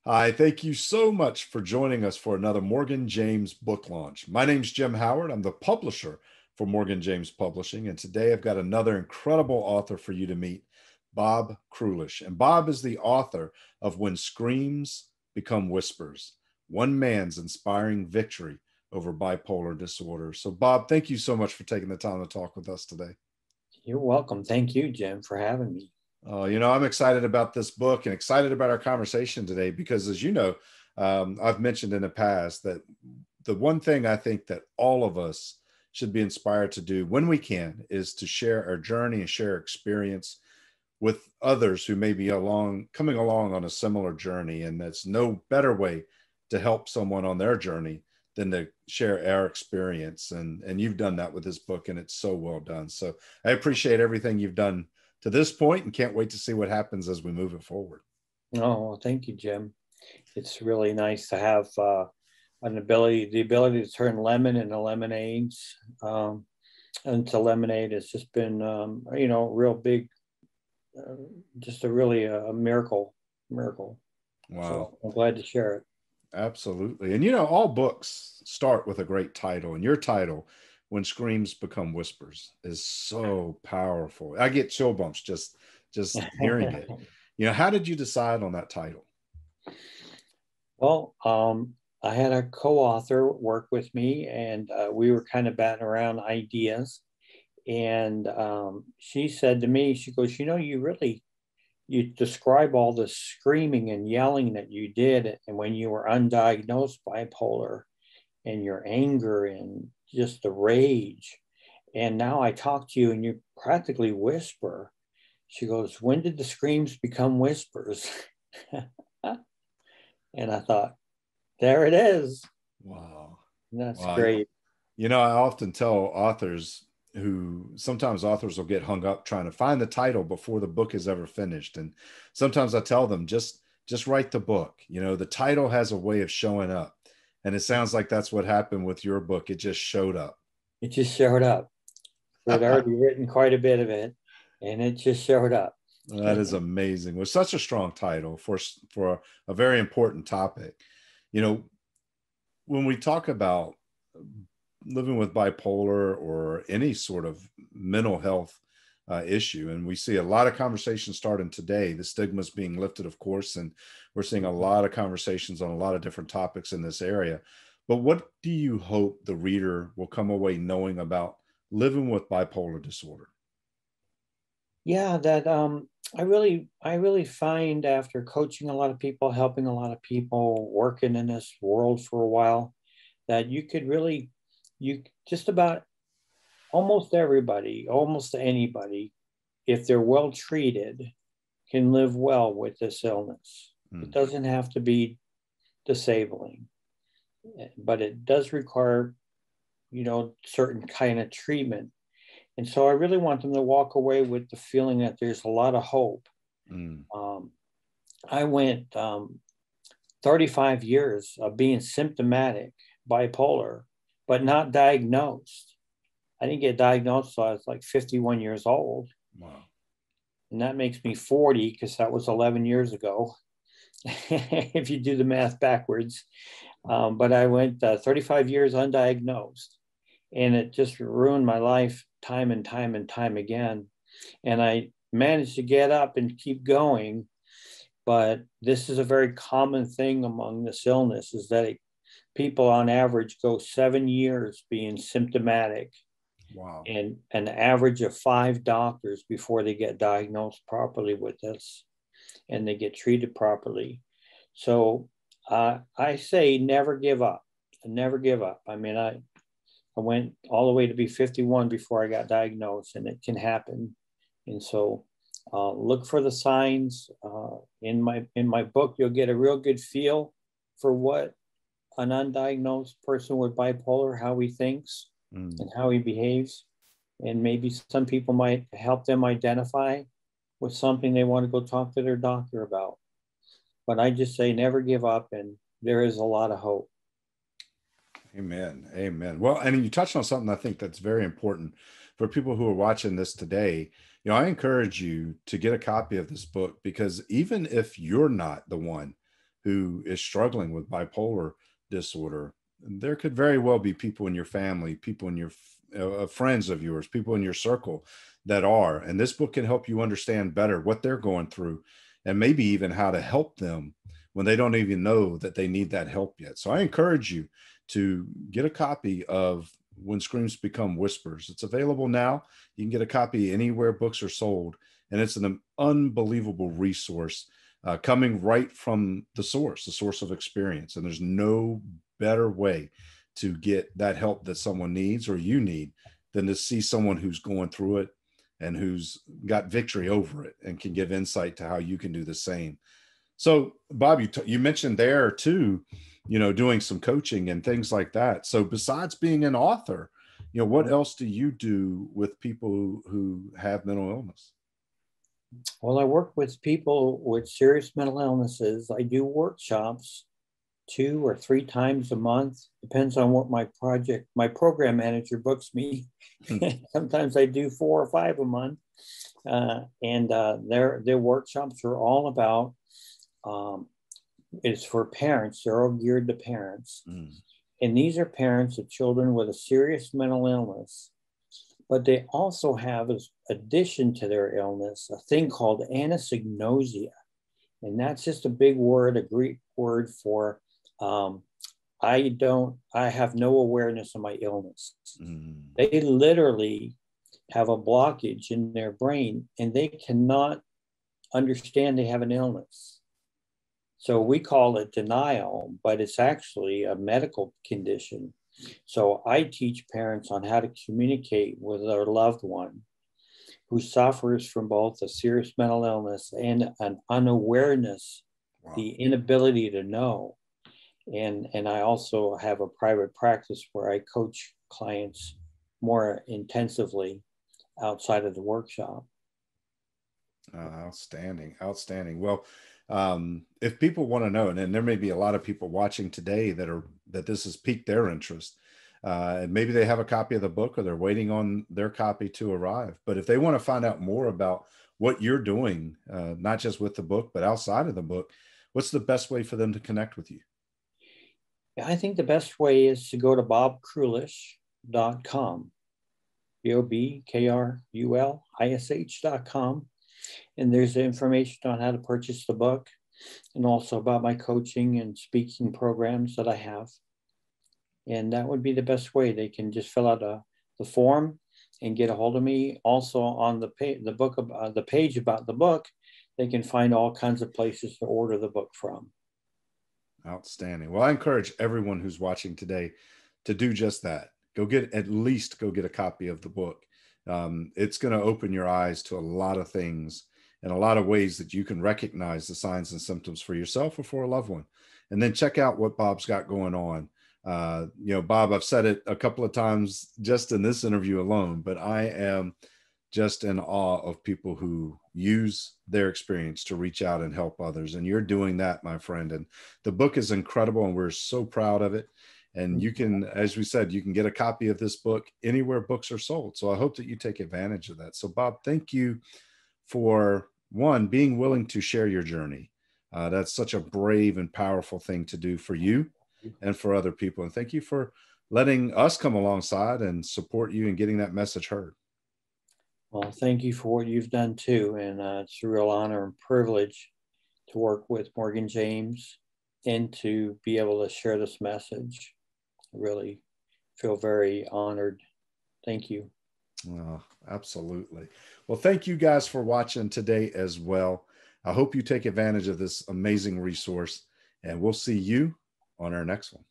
Hi, thank you so much for joining us for another Morgan James book launch. My name's Jim Howard. I'm the publisher for Morgan James Publishing, and today I've got another incredible author for you to meet, Bob Krulish. And Bob is the author of When Screams Become Whispers, One Man's Inspiring Victory Over Bipolar Disorder. So, Bob, thank you so much for taking the time to talk with us today. You're welcome. Thank you, Jim, for having me. I'm excited about this book and excited about our conversation today because, as you know, I've mentioned in the past that the one thing I think that all of us should be inspired to do when we can is to share our journey and share experience with others who may be coming along on a similar journey. And that's no better way to help someone on their journey than to share our experience. And you've done that with this book, and it's so well done. So I appreciate everything you've done to this point and can't wait to see what happens as we move it forward. Oh, well, thank you, Jim. It's really nice to have the ability to turn lemon into lemonades, into lemonade. It's just been, real big, just a miracle. Wow. So I'm glad to share it. Absolutely. And all books start with a great title, and your title, When Screams Become Whispers, is so powerful. I get chill bumps just hearing it. How did you decide on that title? Well, I had a co-author work with me, and we were kind of batting around ideas. And she said to me, she goes, you describe all the screaming and yelling that you did and when you were undiagnosed bipolar, and your anger and just the rage. And now I talk to you and you practically whisper. She goes, when did the screams become whispers? And I thought, there it is. Wow. That's Wow. great. I often tell authors sometimes authors will get hung up trying to find the title before the book is ever finished. And sometimes I tell them, just write the book. The title has a way of showing up. And it sounds like that's what happened with your book. It just showed up. It just showed up. We'd already written quite a bit of it, and it just showed up. That is amazing. With such a strong title for a very important topic. When we talk about living with bipolar or any sort of mental health issue, and we see a lot of conversations starting today, the stigma is being lifted, of course, and we're seeing a lot of conversations on a lot of different topics in this area. But what do you hope the reader will come away knowing about living with bipolar disorder? Yeah, that I really find, after coaching a lot of people, helping a lot of people, working in this world for a while, that you just about almost everybody, almost anybody, if they're well treated, can live well with this illness. It doesn't have to be disabling, but it does require, certain kind of treatment. And so I really want them to walk away with the feeling that there's a lot of hope. I went 35 years of being symptomatic bipolar, but not diagnosed. I didn't get diagnosed until I was like 51 years old. Wow. And that makes me 40 because that was 11 years ago, if you do the math backwards. But I went 35 years undiagnosed, and it just ruined my life time and time and time again. And I managed to get up and keep going. But this is a very common thing among this illness, is that people on average go 7 years being symptomatic. Wow. And an average of 5 doctors before they get diagnosed properly with this and they get treated properly. So I say never give up. Never give up. I mean, I went all the way to be 51 before I got diagnosed, and it can happen. And so look for the signs. In my book, you'll get a real good feel for what an undiagnosed person with bipolar, how he thinks and how he behaves. And maybe some people might help them identify with something they want to go talk to their doctor about. But I just say never give up, and there is a lot of hope. Amen. Amen. Well, and you touched on something I think that's very important for people who are watching this today. I encourage you to get a copy of this book, because even if you're not the one who is struggling with bipolar disorder. There could very well be people in your family, people in your friends of yours, people in your circle that are. And this book can help you understand better what they're going through and maybe even how to help them when they don't even know that they need that help yet. So I encourage you to get a copy of When Screams Become Whispers. It's available now. You can get a copy anywhere books are sold. And it's an unbelievable resource coming right from the source of experience. And there's no better way to get that help that someone needs or you need than to see someone who's going through it and who's got victory over it and can give insight to how you can do the same. So, Bob, you mentioned there too, doing some coaching and things like that. So besides being an author, what else do you do with people who have mental illness? Well, I work with people with serious mental illnesses. I do workshops 2 or 3 times a month. Depends on what my program manager books me. Sometimes I do 4 or 5 a month. And their workshops are all about, it's for parents. They're all geared to parents. And these are parents of children with a serious mental illness. But they also have, as addition to their illness, a thing called anosognosia. And that's just a big word, a Greek word for I have no awareness of my illness. They literally have a blockage in their brain and they cannot understand they have an illness. So we call it denial, but it's actually a medical condition. So I teach parents on how to communicate with their loved one who suffers from both a serious mental illness and an unawareness, the inability to know. And I also have a private practice where I coach clients more intensively outside of the workshop. Outstanding. Well, if people want to know, and there may be a lot of people watching today that this has piqued their interest, and maybe they have a copy of the book or they're waiting on their copy to arrive. But if they want to find out more about what you're doing, not just with the book, but outside of the book, what's the best way for them to connect with you? I think the best way is to go to bobkrulish.com, BOBKRULISH.com. And there's information on how to purchase the book and also about my coaching and speaking programs that I have. And that would be the best way. They can just fill out the form and get a hold of me. Also on the page about the book, they can find all kinds of places to order the book from. Outstanding. Well, I encourage everyone who's watching today to do just that. Go get a copy of the book. It's going to open your eyes to a lot of things and a lot of ways that you can recognize the signs and symptoms for yourself or for a loved one. And then check out what Bob's got going on. Bob, I've said it a couple of times just in this interview alone, but I am just in awe of people who use their experience to reach out and help others. And you're doing that, my friend. And the book is incredible and we're so proud of it. And you can, as we said, you can get a copy of this book anywhere books are sold. So I hope that you take advantage of that. So Bob, thank you for being willing to share your journey. That's such a brave and powerful thing to do for you and for other people. And thank you for letting us come alongside and support you in getting that message heard. Well, thank you for what you've done too. And it's a real honor and privilege to work with Morgan James and to be able to share this message. I really feel very honored. Thank you. Oh, absolutely. Well, thank you guys for watching today as well. I hope you take advantage of this amazing resource, and we'll see you on our next one.